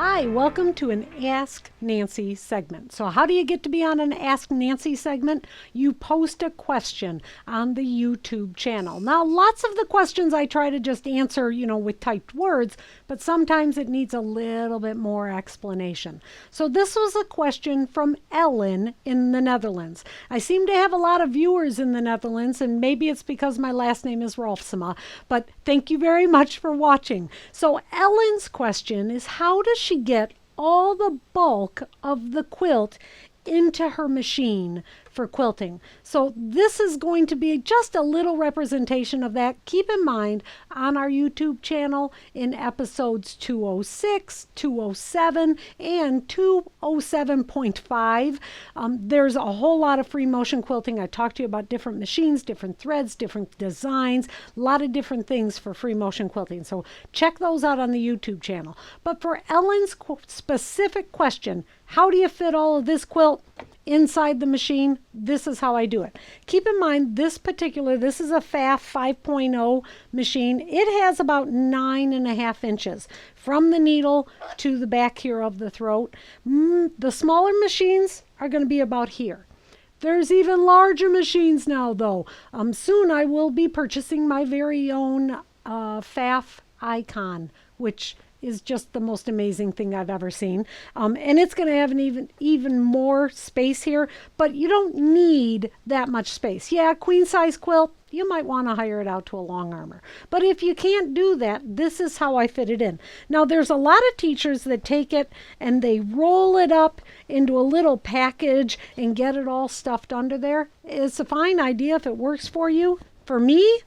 Hi, welcome to an Ask Nancy segment. So how do you get to be on an Ask Nancy segment? You post a question on the YouTube channel. Now, lots of the questions I try to just answer, with typed words, but sometimes it needs a little bit more explanation. So this was a question from Ellen in the Netherlands. I seem to have a lot of viewers in the Netherlands, and maybe it's because my last name is Rolfsema, but thank you very much for watching. So Ellen's question is, how does she get all the bulk of the quilt into her machine for quilting? So this is going to be just a little representation of that. Keep in mind, on our YouTube channel in episodes 206, 207, and 207.5, there's a whole lot of free motion quilting. I talked to you about different machines, different threads, different designs, a lot of different things for free motion quilting. So check those out on the YouTube channel. But for Ellen's specific question, how do you fit all of this quilt inside the machine? This is how I do it. Keep in mind, this is a FAF 5.0 machine. It has about 9.5 inches from the needle to the back here of the throat. The smaller machines are going to be about here. There's even larger machines now, though. Soon I will be purchasing my very own FAF icon, which is just the most amazing thing I've ever seen. And it's going to have an even more space here, but you don't need that much space. Yeah, queen size quilt, you might want to hire it out to a long armor. But if you can't do that, this is how I fit it in. Now, there's a lot of teachers that take it and they roll it up into a little package and get it all stuffed under there. It's a fine idea if it works for you. For me,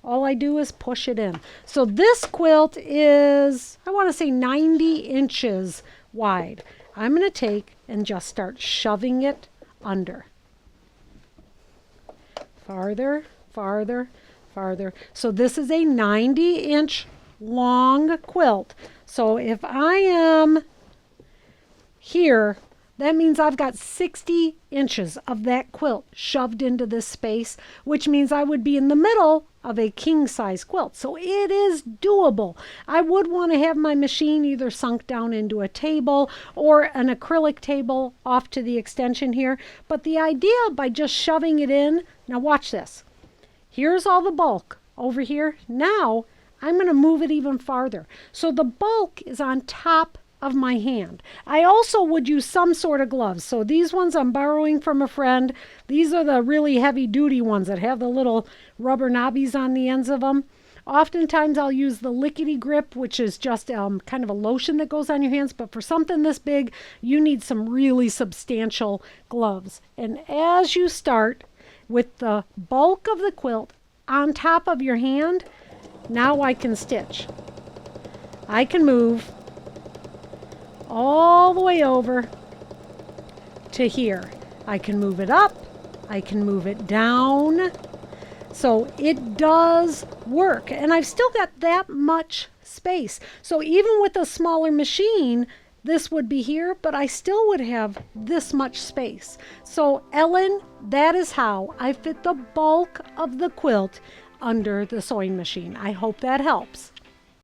all I do is push it in. So this quilt is, I want to say 90 inches wide. I'm going to take and just start shoving it under. Farther, farther, farther. So this is a 90-inch long quilt. So if I am here, that means I've got 60 inches of that quilt shoved into this space, which means I would be in the middle of a king-size quilt. So it is doable. I would want to have my machine either sunk down into a table or an acrylic table off to the extension here. But the idea by just shoving it in, now watch this. Here's all the bulk over here. Now I'm going to move it even farther. So the bulk is on top of my hand. I also would use some sort of gloves. So these ones I'm borrowing from a friend. These are the really heavy duty ones that have the little rubber knobbies on the ends of them. Oftentimes I'll use the lickety grip, which is just kind of a lotion that goes on your hands. But for something this big, you need some really substantial gloves. And as you start with the bulk of the quilt on top of your hand, now I can stitch. I can move all the way over to here. I can move it up. I can move it down. So it does work. And I've still got that much space. So even with a smaller machine, this would be here, but I still would have this much space. So Ellen, that is how I fit the bulk of the quilt under the sewing machine. I hope that helps.